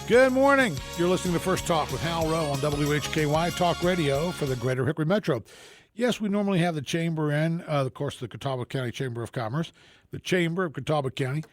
Good morning. You're listening to First Talk with Hal Rowe on WHKY Talk Radio for the Greater Hickory Metro. Yes, we normally have the Chamber in, of course, the Catawba County Chamber of Commerce, the Chamber of Catawba County,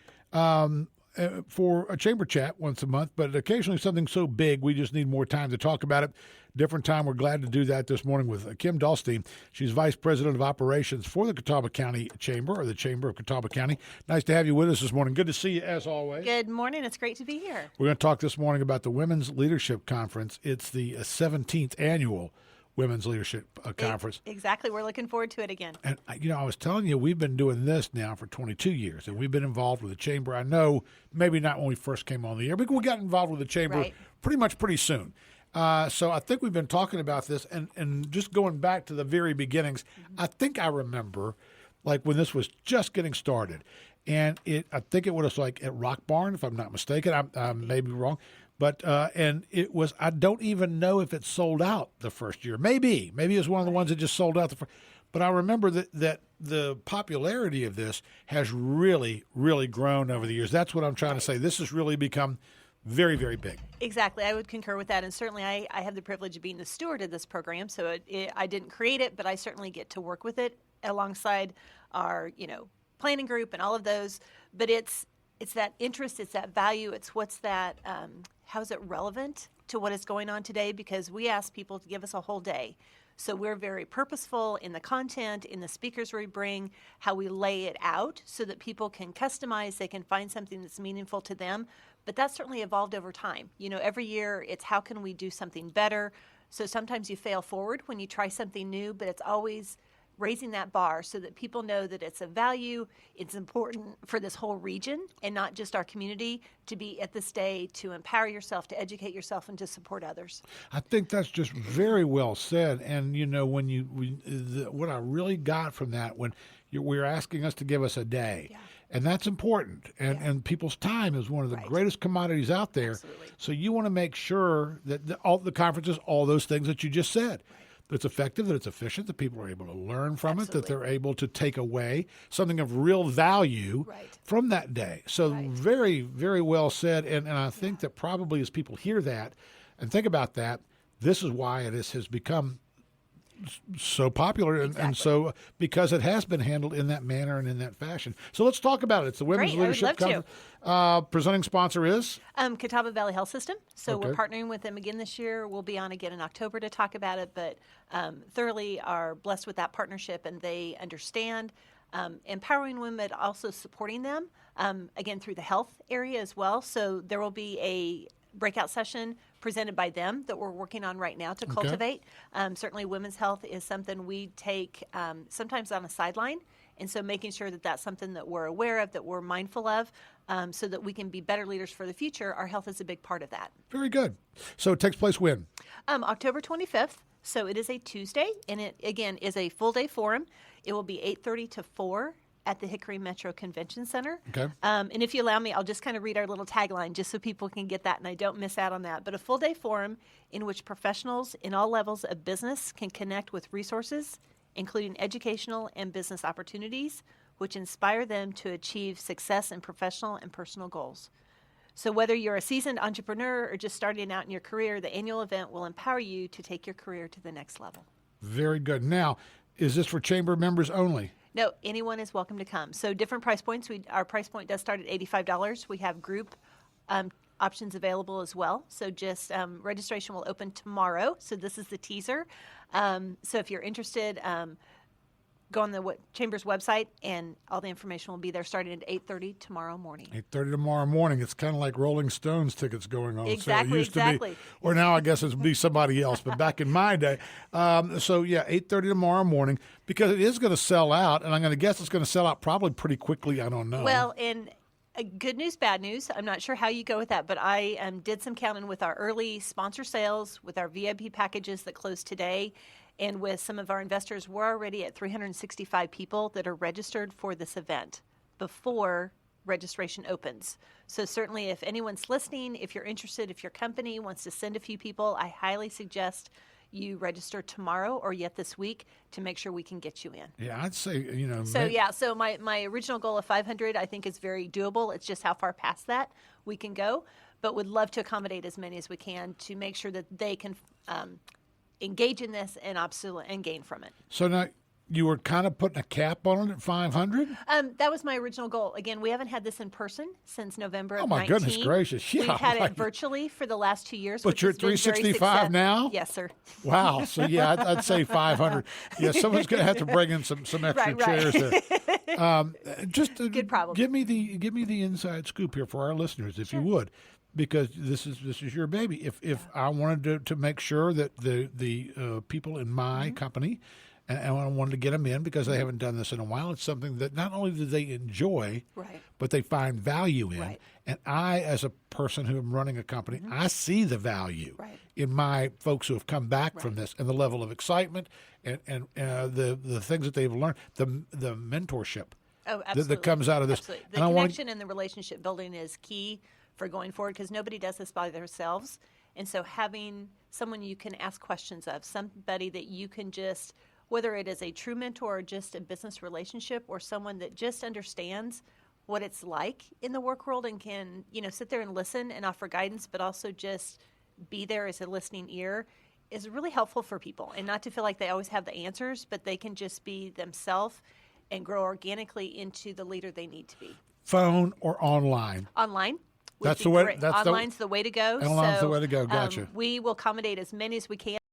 for a chamber chat once a month, but occasionally something so big we just need more time to talk about it. Different time. We're glad to do that this morning with Kim Dahlstein. She's Vice President of Operations for the Catawba County Chamber, or the Chamber of Catawba County. Nice to have you with us this morning. Good to see you as always. Good morning. It's great to be here. We're going to talk this morning about the Women's Leadership Conference. It's the 17th annual Women's Leadership Conference. Exactly. We're looking forward to it again. And, I was telling you, we've been doing this now for 22 years, and we've been involved with the Chamber. I know maybe not when we first came on the air, but we got involved with the Chamber pretty soon. So I think we've been talking about this, and just going back to the very beginnings, I think I remember, like, when this was just getting started. And I think it was like at Rock Barn, if I'm not mistaken. I may be wrong. But and it was, I don't even know if it sold out the first year. Maybe it was one of the ones that just sold out the first. But I remember that the popularity of this has really, really grown over the years. That's what I'm trying to say. This has really become very, very big. Exactly. I would concur with that. And certainly I have the privilege of being the steward of this program. So I didn't create it, but I certainly get to work with it alongside our, planning group and all of those. But it's that interest, it's that value, it's what's that, how is it relevant to what is going on today? Because we ask people to give us a whole day. So we're very purposeful in the content, in the speakers we bring, how we lay it out so that people can customize, they can find something that's meaningful to them. But that's certainly evolved over time. Every year it's how can we do something better? So sometimes you fail forward when you try something new, but it's always raising that bar so that people know that it's a value, it's important for this whole region and not just our community to be at this day to empower yourself, to educate yourself, and to support others. I think that's just very well said. And, what I really got from that when we're asking us to give us a day, and that's important. And people's time is one of the greatest commodities out there. Absolutely. So you want to make sure that all the conferences, all those things that you just said, that it's effective, that it's efficient, that people are able to learn from it, that they're able to take away something of real value from that day. So very, very well said. And I think that probably as people hear that and think about that, this is why it has become so popular and so because it has been handled in that manner and in that fashion. So let's talk about it. It's the Women's Leadership Conference. Presenting sponsor is? Catawba Valley Health System. So we're partnering with them again this year. We'll be on again in October to talk about it, but thoroughly are blessed with that partnership, and they understand empowering women, but also supporting them, again, through the health area as well. So there will be a breakout session presented by them that we're working on right now to cultivate. Certainly women's health is something we take sometimes on a sideline, and so making sure that that's something that we're aware of, that we're mindful of, so that we can be better leaders for the future. Our health is a big part of that. Very good. So it takes place when? October 25th. So it is a Tuesday, and it, again, is a full-day forum. It will be 8:30 to 4 at the Hickory Metro Convention Center. Okay. And if you allow me, I'll just kind of read our little tagline just so people can get that and I don't miss out on that. But a full-day forum in which professionals in all levels of business can connect with resources, including educational and business opportunities, which inspire them to achieve success in professional and personal goals. So whether you're a seasoned entrepreneur or just starting out in your career, the annual event will empower you to take your career to the next level. Very good. Now, is this for chamber members only? No, anyone is welcome to come. So different price points. Our price point does start at $85. We have group options available as well. So just registration will open tomorrow. So this is the teaser. So if you're interested, go on the Chamber's website, and all the information will be there starting at 8:30 tomorrow morning. 8:30 tomorrow morning. It's kind of like Rolling Stones tickets going on. Exactly, so it used to be, or now I guess it's be somebody else, but back in my day. 8:30 tomorrow morning, because it is going to sell out, and I'm going to guess it's going to sell out probably pretty quickly. I don't know. Well, and good news, bad news. I'm not sure how you go with that, but I did some counting with our early sponsor sales, with our VIP packages that closed today, and with some of our investors. We're already at 365 people that are registered for this event before registration opens. So certainly if anyone's listening, if you're interested, if your company wants to send a few people, I highly suggest you register tomorrow or yet this week to make sure we can get you in. Yeah, I'd say, So my original goal of 500 I think is very doable. It's just how far past that we can go. but would love to accommodate as many as we can to make sure that they can engage in this and gain from it. So now you were kind of putting a cap on it at 500? That was my original goal. Again, we haven't had this in person since November of 19. Oh, my goodness gracious. Yeah, We've had like, it virtually for the last 2 years. But you're at 365 now? Yes, sir. Wow. So, yeah, I'd say 500. Yeah, someone's going to have to bring in some extra chairs there. Just Good problem. Give me the inside scoop here for our listeners, if you would, because this is your baby. If I wanted to make sure that the people in my company, and I wanted to get them in because they haven't done this in a while. It's something that not only do they enjoy, but they find value in. Right. And I, as a person who am running a company, I see the value in my folks who have come back from this, and the level of excitement and the things that they've learned, the mentorship that comes out of this. Absolutely. The connection and the relationship building is key for going forward, because nobody does this by themselves. And so having someone you can ask questions of, somebody that you can just, whether it is a true mentor or just a business relationship, or someone that just understands what it's like in the work world and can, sit there and listen and offer guidance, but also just be there as a listening ear, is really helpful for people. And not to feel like they always have the answers, but they can just be themselves and grow organically into the leader they need to be. Phone or online? Online. That's the way. Online's the way to go. Online's the way to go. Gotcha. We will accommodate as many as we can.